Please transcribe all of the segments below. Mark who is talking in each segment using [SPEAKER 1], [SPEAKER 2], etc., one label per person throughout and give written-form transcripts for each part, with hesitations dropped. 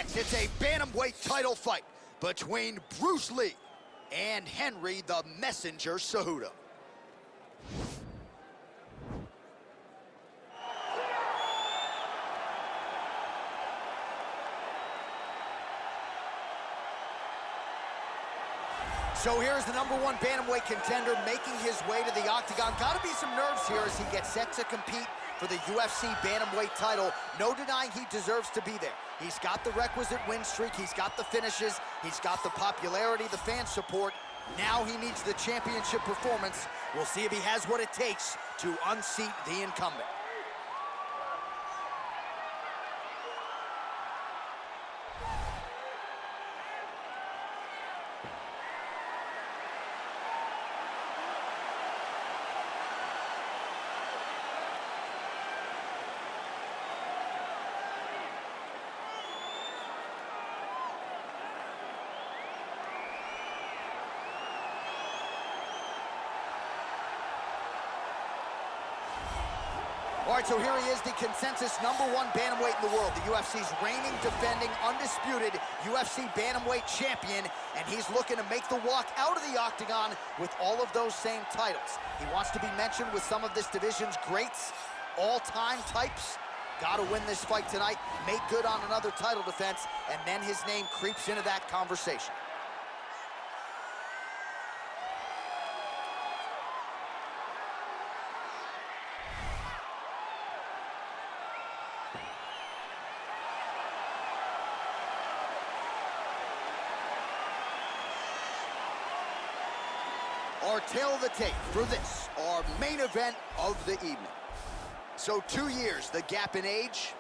[SPEAKER 1] next, it's a bantamweight title fight between Bruce Lee and Henry the Messenger Cejudo. So here's the #1 bantamweight contender making his way to the octagon. Gotta be some nerves here as he gets set to compete for the UFC bantamweight title. No denying he deserves to be there. He's got the requisite win streak, he's got the finishes, he's got the popularity, the fan support. Now he needs the championship performance. We'll see if he has what it takes to unseat the incumbent. All right, so here he is, the consensus #1 bantamweight in the world, the UFC's reigning, defending, undisputed UFC bantamweight champion, and he's looking to make the walk out of the octagon with all of those same titles. He wants to be mentioned with some of this division's greats, all-time types. Got to win this fight tonight, make good on another title defense, and then his name creeps into that conversation. Our tail of the tape for this, our main event of the evening. So 2 years, the gap in age,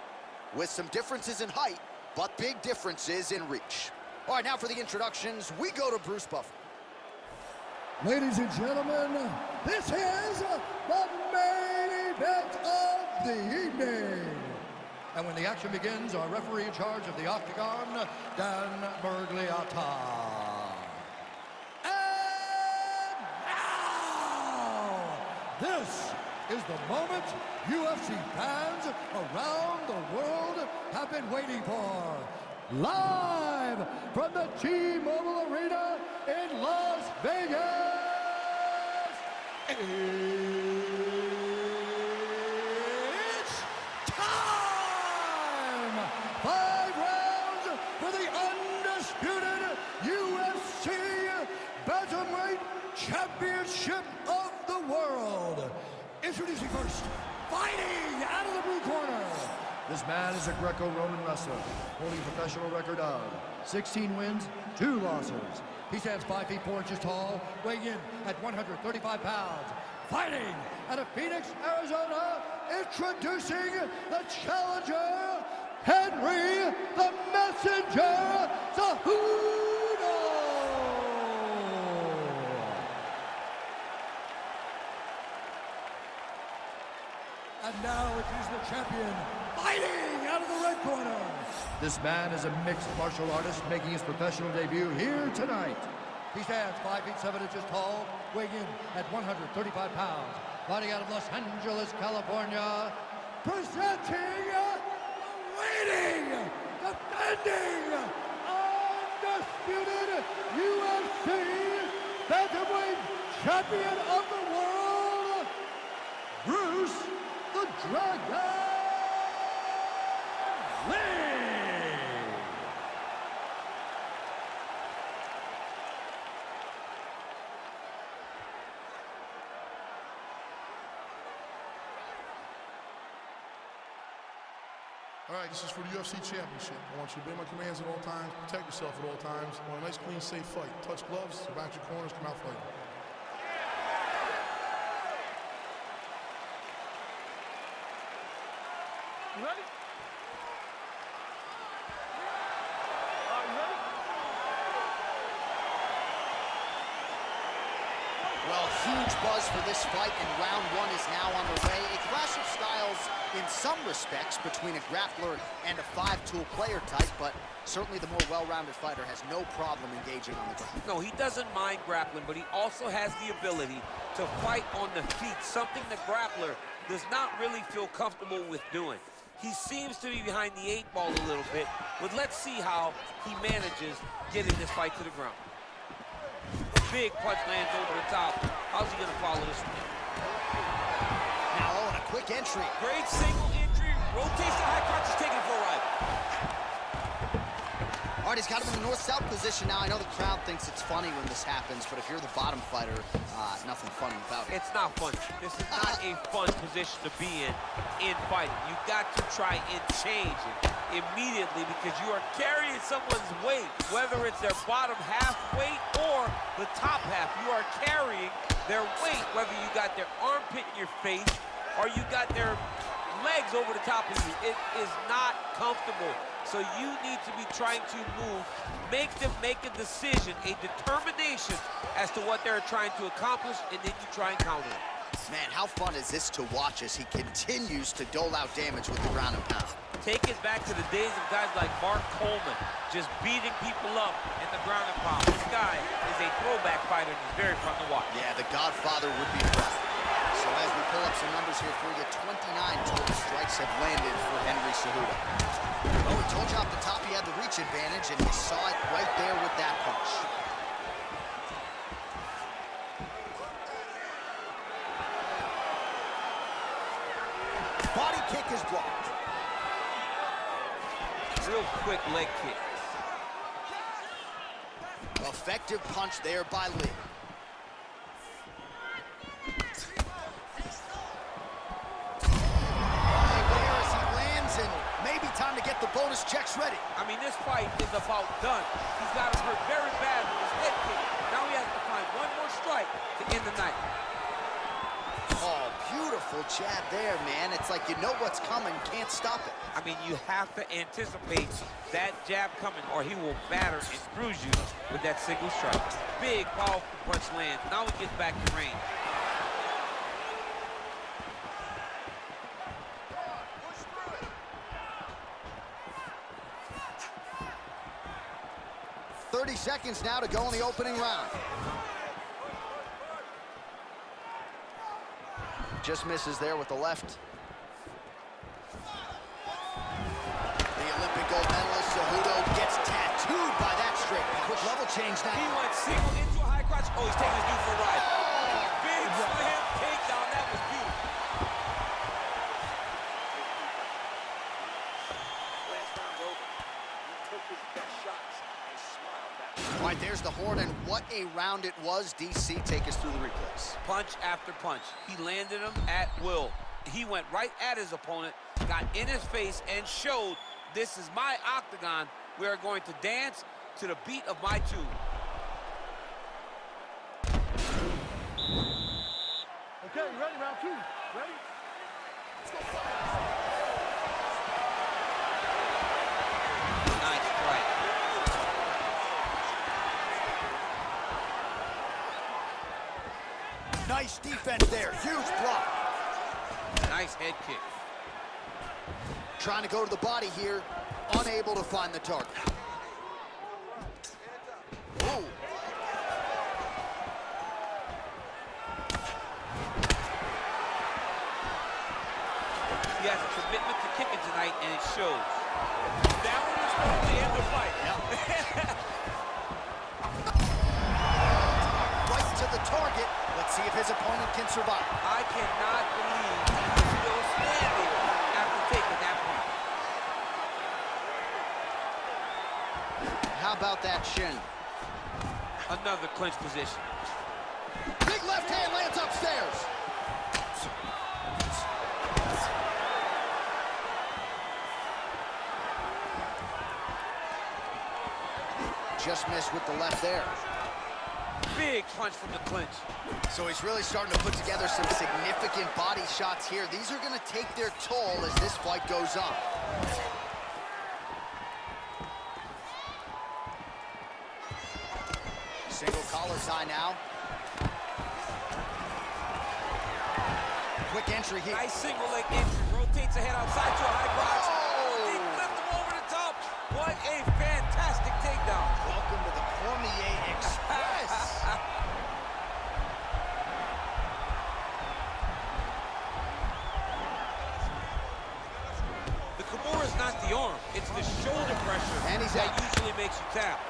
[SPEAKER 1] with some differences in height, but big differences in reach. All right, now for the introductions, we go to Bruce Buffer.
[SPEAKER 2] Ladies and gentlemen, this is the main event of the evening. And when the action begins, our referee in charge of the octagon, Dan Bergliata. This is the moment UFC fans around the world have been waiting for. Live from the T-Mobile Arena in Las Vegas. It's time! 5 rounds for the undisputed UFC Bantamweight Championship of the world. Introducing first, fighting out of the blue corner. This man is a Greco-Roman wrestler, holding a professional record of 16 wins, 2 losses. He stands 5 feet 4 inches tall, weighing in at 135 pounds. Fighting out of Phoenix, Arizona, introducing the challenger, Henry the Messenger Cejudo. And now it is the champion, fighting out of the red corner. This man is a mixed martial artist making his professional debut here tonight. He stands 5 feet 7 inches tall, weighing in at 135 pounds. Fighting out of Los Angeles, California, presenting the reigning, defending, undisputed UFC Bantamweight Champion of the world, Bruce the Dragon Lee!
[SPEAKER 3] All right, this is for the UFC Championship. I want you to obey my commands at all times, protect yourself at all times. I want a nice, clean, safe fight. Touch gloves, back your corners, come out fighting.
[SPEAKER 4] You ready?
[SPEAKER 1] Well, huge buzz for this fight, and round 1 is now underway. A clash of styles in some respects between a grappler and a 5-tool player type, but certainly the more well-rounded fighter has no problem engaging on the ground.
[SPEAKER 5] No, he doesn't mind grappling, but he also has the ability to fight on the feet, something the grappler does not really feel comfortable with doing. He seems to be behind the 8 ball a little bit, but let's see how he manages getting this fight to the ground. Big punch lands over the top. How's he gonna follow this one?
[SPEAKER 1] Now, oh, and a quick entry.
[SPEAKER 5] Great single entry, rotates the high crotch, is taking it for a ride.
[SPEAKER 1] All right, he's got him in the north-south position now. I know the crowd thinks it's funny when this happens, but if you're the bottom fighter, nothing funny about it.
[SPEAKER 5] It's not fun. This is not a fun position to be in fighting. You got to try and change it immediately because you are carrying someone's weight, whether it's their bottom half weight or the top half. You are carrying their weight, whether you got their armpit in your face or you got their legs over the top of you. It is not comfortable. So you need to be trying to move, make them make a decision, a determination as to what they're trying to accomplish, and then you try and counter it.
[SPEAKER 1] Man, how fun is this to watch as he continues to dole out damage with the ground and pound?
[SPEAKER 5] Take it back to the days of guys like Mark Coleman, just beating people up in the ground and pound. This guy is a throwback fighter, and he's very fun to watch.
[SPEAKER 1] Yeah, the Godfather would be proud. So as we pull up some numbers here for you, 29 total strikes have landed for Henry Cejudo. Oh, we told you off the top he had the reach advantage, and you saw it right there with that punch. Body kick is blocked.
[SPEAKER 5] Real quick leg kick.
[SPEAKER 1] Effective punch there by Lee. Time to get the bonus checks ready.
[SPEAKER 5] I mean, this fight is about done. He's got him hurt very bad with his head kick. Now he has to find one more strike to end the night.
[SPEAKER 1] Oh, beautiful jab there, man. It's like you know what's coming, can't stop it.
[SPEAKER 5] I mean, you have to anticipate that jab coming or he will batter and bruise you with that single strike. Big, powerful punch lands. Now he gets back to range.
[SPEAKER 1] 30 seconds now to go in the opening round. Just misses there with the left. The Olympic gold medalist Cejudo gets tattooed by that straight. Quick level change now.
[SPEAKER 5] He went single into a high crotch. Oh, he's taking his dude for a ride. Big slam takedown. That was beautiful. Last round's over. He took his best shots and smiled back.
[SPEAKER 1] All right, there's the horn, and what a round it was. DC, take us through the replays.
[SPEAKER 5] Punch after punch. He landed him at will. He went right at his opponent, got in his face, and showed this is my octagon. We are going to dance to the beat of my tune.
[SPEAKER 2] Okay, you ready? Round 2. Ready? Let's go.
[SPEAKER 5] Nice fight.
[SPEAKER 1] Nice defense there. Huge block.
[SPEAKER 5] Nice head kick.
[SPEAKER 1] Trying to go to the body here. Unable to find the target. Ooh.
[SPEAKER 5] He has a commitment to kicking tonight, and it shows. That one is supposed to end the fight.
[SPEAKER 1] Right to the target. Let's see if his opponent can survive.
[SPEAKER 5] I cannot believe he's still standing after taking that punch.
[SPEAKER 1] How about that shin?
[SPEAKER 5] Another clinch position.
[SPEAKER 1] Big left hand lands upstairs. Just missed with the left there.
[SPEAKER 5] Big punch from the clinch.
[SPEAKER 1] So he's really starting to put together some significant body shots here. These are going to take their toll as this fight goes on. Single collar tie now. Quick entry here.
[SPEAKER 5] Nice single leg entry. Rotates ahead outside to a high crotch. He flipped him over the top. What a fantastic takedown.
[SPEAKER 1] Welcome to the Cormier Express.
[SPEAKER 5] tap.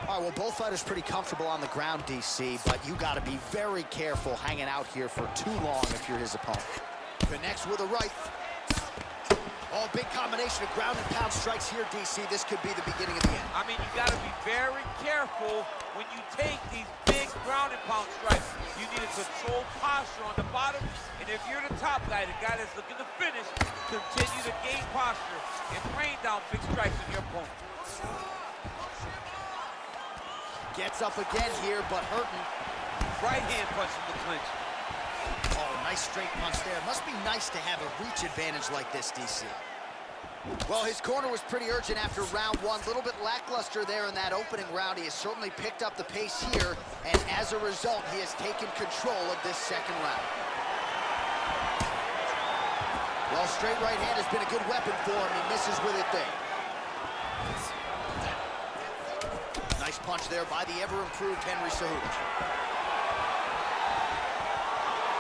[SPEAKER 1] All right, well, both fighters pretty comfortable on the ground, DC, but you got to be very careful hanging out here for too long if you're his opponent. Connects with a right. Oh, big combination of ground and pound strikes here, DC. This could be the beginning of the end.
[SPEAKER 5] I mean, you got to be very careful when you take these big ground and pound strikes. You need a controlled posture on the bottom, and if you're the top guy, the guy that's looking to finish, continue to gain posture and rain down big strikes on your opponent.
[SPEAKER 1] Gets up again here, but hurting.
[SPEAKER 5] Right hand punch in the clinch.
[SPEAKER 1] Oh, nice straight punch there. Must be nice to have a reach advantage like this, DC. Well, his corner was pretty urgent after round one. A little bit lackluster there in that opening round. He has certainly picked up the pace here, and as a result, he has taken control of this second round. Well, straight right hand has been a good weapon for him. He misses with it there. Nice punch there by the ever-improved Henry Cejudo.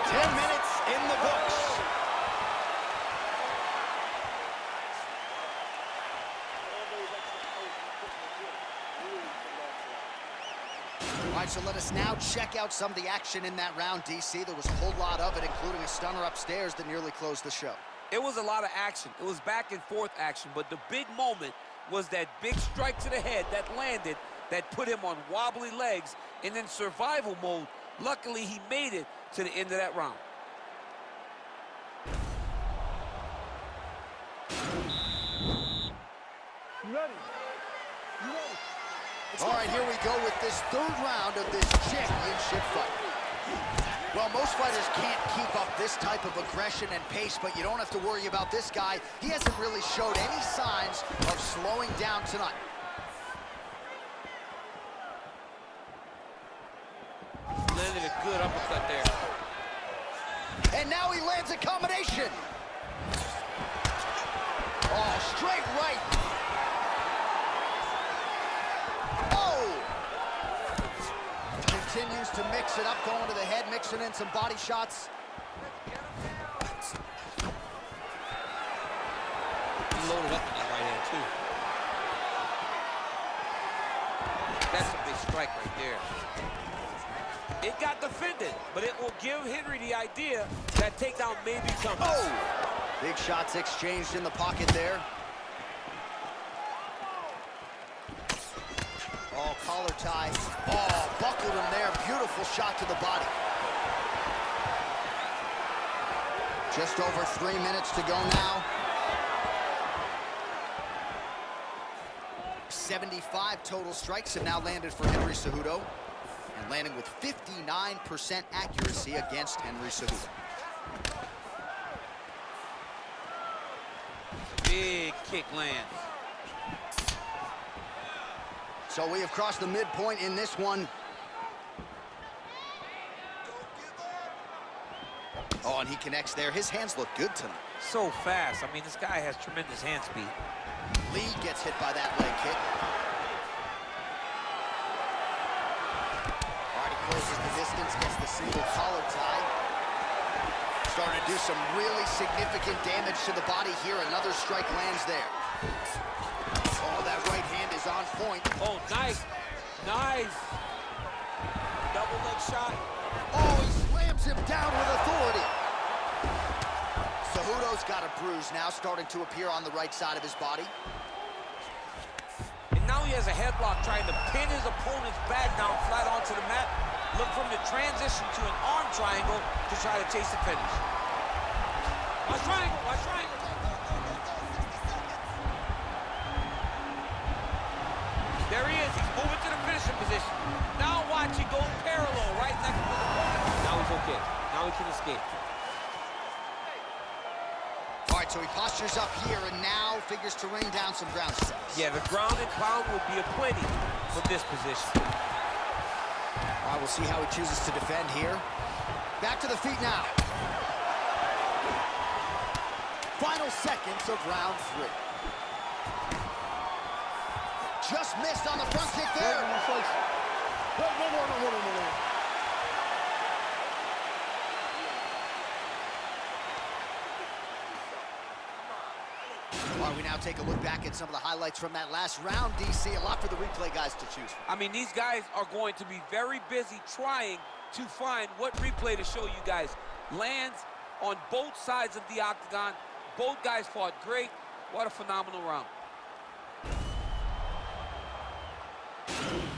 [SPEAKER 1] 10 minutes in the books. All right, so let us now check out some of the action in that round, DC. There was a whole lot of it, including a stunner upstairs that nearly closed the show.
[SPEAKER 5] It was a lot of action. It was back and forth action, but the big moment was that big strike to the head that landed, that put him on wobbly legs, and in survival mode, luckily he made it to the end of that round.
[SPEAKER 2] You ready? You ready?
[SPEAKER 1] All right, here we go with this third round of this championship fight. Well, most fighters can't keep up this type of aggression and pace, but you don't have to worry about this guy. He hasn't really showed any signs of slowing down tonight.
[SPEAKER 5] Landed a good uppercut there.
[SPEAKER 1] And now he lands a combination. Oh, straight right. Continues to mix it up, going to the head, mixing in some body shots.
[SPEAKER 5] He loaded up in that right hand, too. That's a big strike right there. It got defended, but it will give Henry the idea that takedown may be coming.
[SPEAKER 1] Oh! Big shots exchanged in the pocket there. Oh, collar tie. Oh, buckled him there. Beautiful shot to the body. Just over 3 minutes to go now. 75 total strikes have now landed for Henry Cejudo, and landing with 59% accuracy against Henry Cejudo.
[SPEAKER 5] Big kick lands.
[SPEAKER 1] So we have crossed the midpoint in this one. Oh, and he connects there. His hands look good tonight.
[SPEAKER 5] So fast. I mean, this guy has tremendous hand speed.
[SPEAKER 1] Lee gets hit by that leg kick. All right, he closes the distance, gets the single collar tie. Starting to do some really significant damage to the body here. Another strike lands there. Oh, that right hand is on point.
[SPEAKER 5] Oh, nice. Nice. Double leg shot.
[SPEAKER 1] Oh, he slams him down with authority. Cejudo's got a bruise now, starting to appear on the right side of his body.
[SPEAKER 5] And now he has a headlock trying to pin his opponent's back down flat onto the mat. Look for him to transition to an arm triangle to try to chase the finish. Watch triangle, watch triangle. There he is, he's moving to the finishing position. Now watch, he goes parallel right next to the opponent. Now he's okay, now he can escape.
[SPEAKER 1] All right, so he postures up here and now figures to rain down some ground strikes.
[SPEAKER 5] Yeah, the ground and pound will be a plenty from this position.
[SPEAKER 1] All right, we'll see how he chooses to defend here. Back to the feet now. Final seconds of round 3. Just missed on the front kick there. All right, we we now take a look back at some of the highlights from that last round, DC. A lot for the replay guys to choose from.
[SPEAKER 5] I mean, these guys are going to be very busy trying to find what replay to show you guys. Lands on both sides of the octagon. Both guys fought great. What a phenomenal round.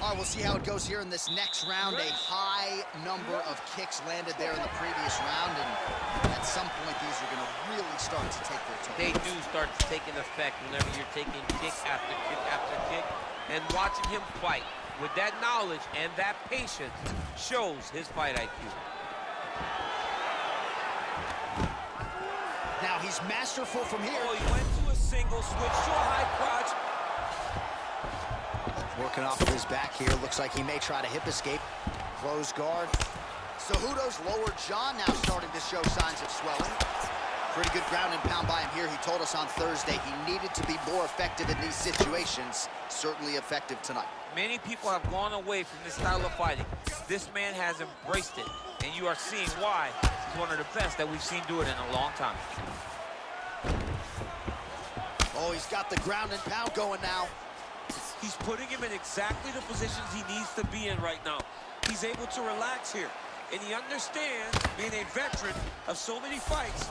[SPEAKER 1] All right, we'll see how it goes here in this next round. A high number of kicks landed there in the previous round, and at some point, these are going to really start to take their toll.
[SPEAKER 5] They do start to take an effect whenever you're taking kick after kick after kick, and watching him fight with that knowledge and that patience shows his fight IQ.
[SPEAKER 1] Now he's masterful from here.
[SPEAKER 5] Oh, he went to a single, switch to a high crotch.
[SPEAKER 1] Working off of his back here. Looks like he may try to hip escape. Close guard. Cejudo's lower jaw now starting to show signs of swelling. Pretty good ground and pound by him here. He told us on Thursday he needed to be more effective in these situations. Certainly effective tonight.
[SPEAKER 5] Many people have gone away from this style of fighting. This man has embraced it, and you are seeing why he's one of the best that we've seen do it in a long time.
[SPEAKER 1] Oh, he's got the ground and pound going now.
[SPEAKER 5] He's putting him in exactly the positions he needs to be in right now. He's able to relax here, and he understands, being a veteran of so many fights,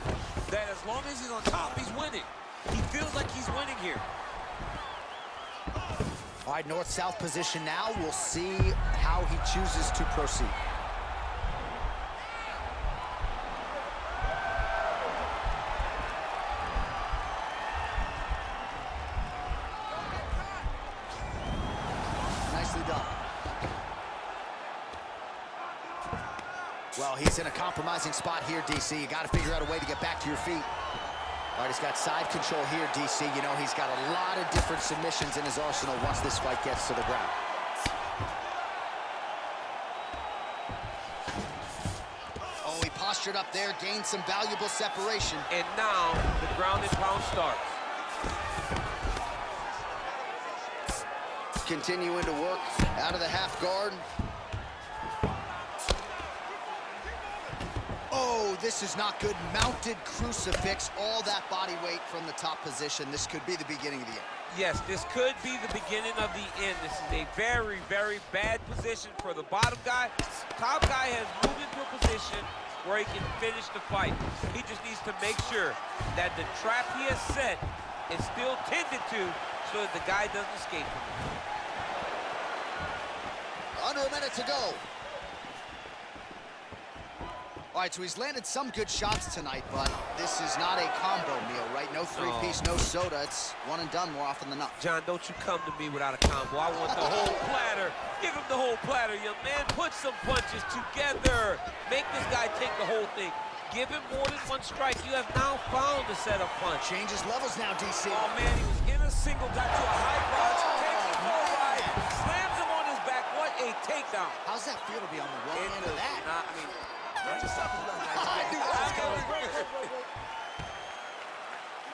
[SPEAKER 5] that as long as he's on top, he's winning. He feels like he's winning here.
[SPEAKER 1] All right, north-south position now. We'll see how he chooses to proceed. Nicely done. Well, he's in a compromising spot here, DC. You got to figure out a way to get back to your feet. All right, he's got side control here, DC. You know, he's got a lot of different submissions in his arsenal once this fight gets to the ground. Oh, he postured up there, gained some valuable separation.
[SPEAKER 5] And now the ground and pound starts.
[SPEAKER 1] Continuing to work out of the half guard. Oh, this is not good. Mounted crucifix, all that body weight from the top position. This could be the beginning of the end.
[SPEAKER 5] Yes, this could be the beginning of the end. This is a very, very bad position for the bottom guy. Top guy has moved into a position where he can finish the fight. He just needs to make sure that the trap he has set is still tended to so that the guy doesn't escape him.
[SPEAKER 1] Under a minute to go. All right, so he's landed some good shots tonight, but this is not a combo meal, right? No three-piece, no soda. It's one and done more often than not.
[SPEAKER 5] John, don't you come to me without a combo. I want the whole platter. Give him the whole platter, young man. Put some punches together. Make this guy take the whole thing. Give him more than one strike. You have now found a set of punch.
[SPEAKER 1] Changes levels now, DC.
[SPEAKER 5] Oh, man, he was in a single, got to a high crotch, takes him for a ride, slams him on his back. What a takedown.
[SPEAKER 1] How's that feel to be on the wrong end of that?
[SPEAKER 5] I mean,
[SPEAKER 1] Just stop his
[SPEAKER 2] Wait. You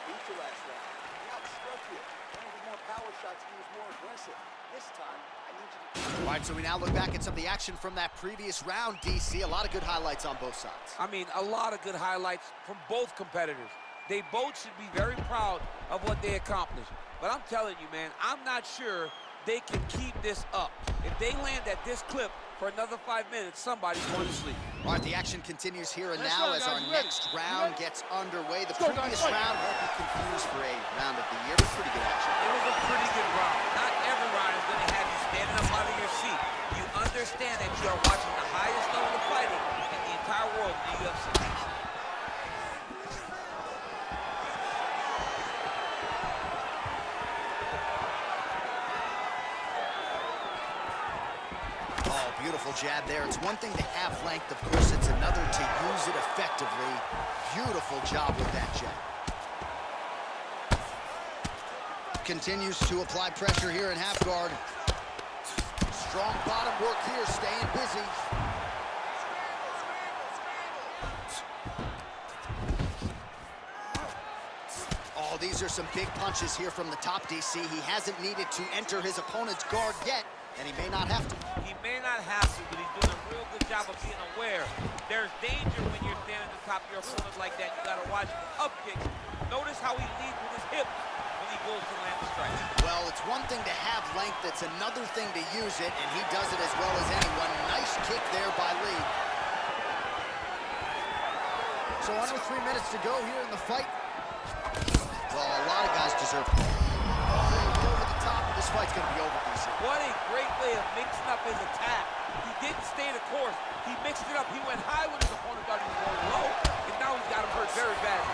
[SPEAKER 2] beat you last round. You outstruck you. Wanted more power shots. He was more aggressive. This time, I need you to...
[SPEAKER 1] All right, so we now look back at some of the action from that previous round, DC. A lot of good highlights on both sides.
[SPEAKER 5] I mean, a lot of good highlights from both competitors. They both should be very proud of what they accomplished. But I'm telling you, man, I'm not sure they can keep this up. If they land at this clip for another 5 minutes, somebody's going to sleep.
[SPEAKER 1] All right, the action continues here and now as our next round gets underway. The previous round won't be confused for a round of the year, but pretty good action.
[SPEAKER 5] It was a pretty good round. Not every round is going to have you standing up out of your seat. You understand that you are watching the highest level of fighting in the entire world in the UFC.
[SPEAKER 1] Beautiful jab there. It's one thing to have length, of course, it's another to use it effectively. Beautiful job with that jab. Continues to apply pressure here in half guard. Strong bottom work here, staying busy. Oh, these are some big punches here from the top, DC. He hasn't needed to enter his opponent's guard yet, and he may not have to.
[SPEAKER 5] He may not have to, but he's doing a real good job of being aware. There's danger when you're standing at the top of your opponent like that. You got to watch up kicks. Notice how he leads with his hips when he wills to land the strike.
[SPEAKER 1] Well, it's one thing to have length, it's another thing to use it, and he does it as well as anyone. Nice kick there by Lee. So under 3 minutes to go here in the fight. Well, a lot of guys deserve over the top. This fight's going to be over pretty soon.
[SPEAKER 5] What a great way of mixing up his attack. He didn't stay the course. He mixed it up. He went high when his opponent thought he was going low, and now he's got him hurt very badly.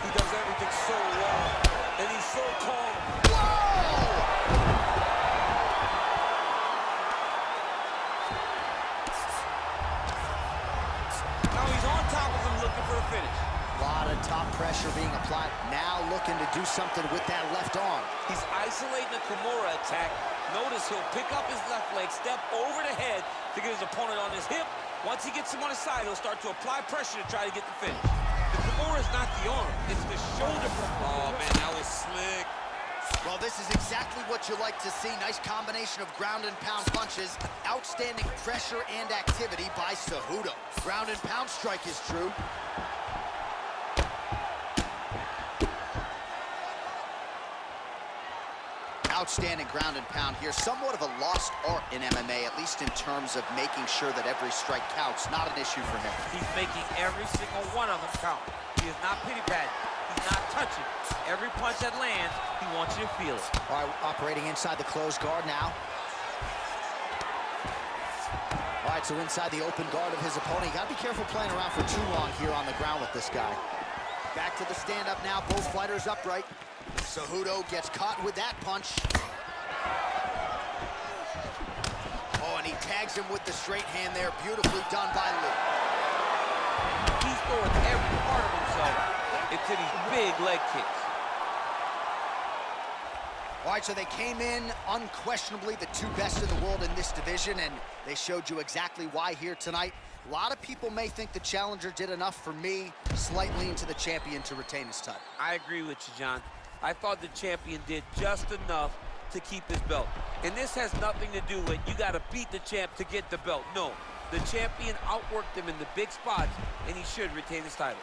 [SPEAKER 5] He does everything so well, and he's so tall.
[SPEAKER 1] Whoa!
[SPEAKER 5] Now he's on top of him looking for the finish.
[SPEAKER 1] A lot of top pressure being applied. Now looking to do something with that left arm.
[SPEAKER 5] He's isolating the Kimura attack. Notice he'll pick up his left leg, step over the head to get his opponent on his hip. Once he gets him on his side, he'll start to apply pressure to try to get the finish. The Kimura is not the arm, it's the shoulder. Oh, man, that was slick.
[SPEAKER 1] Well, this is exactly what you like to see. Nice combination of ground and pound punches. Outstanding pressure and activity by Cejudo. Ground and pound strike is true. Outstanding ground and pound here. Somewhat of a lost art in MMA, at least in terms of making sure that every strike counts. Not an issue for him.
[SPEAKER 5] He's making every single one of them count. He is not pity-patting. He's not touching. Every punch that lands, he wants you to feel it.
[SPEAKER 1] All right, operating inside the closed guard now. All right, so inside the open guard of his opponent. You gotta be careful playing around for too long here on the ground with this guy. Back to the stand-up now, both fighters upright. Cejudo gets caught with that punch. Oh, and he tags him with the straight hand there. Beautifully done by Lee.
[SPEAKER 5] He's throwing every part of himself into these big leg kicks.
[SPEAKER 1] All right, so they came in unquestionably the two best in the world in this division, and they showed you exactly why here tonight. A lot of people may think the challenger did enough. For me, slight lean to the champion to retain his title.
[SPEAKER 5] I agree with you, John. I thought the champion did just enough to keep his belt. And this has nothing to do with you got to beat the champ to get the belt. No, the champion outworked him in the big spots, and he should retain his title.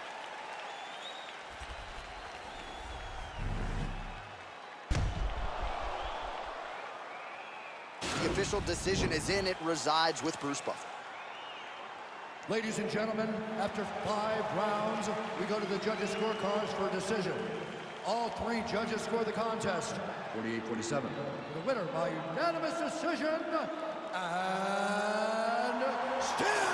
[SPEAKER 1] The official decision is in. It resides with Bruce Buffer.
[SPEAKER 2] Ladies and gentlemen, after 5 rounds, we go to the judges' scorecards for a decision. All 3 judges score the contest 48-47. The winner by unanimous decision, and still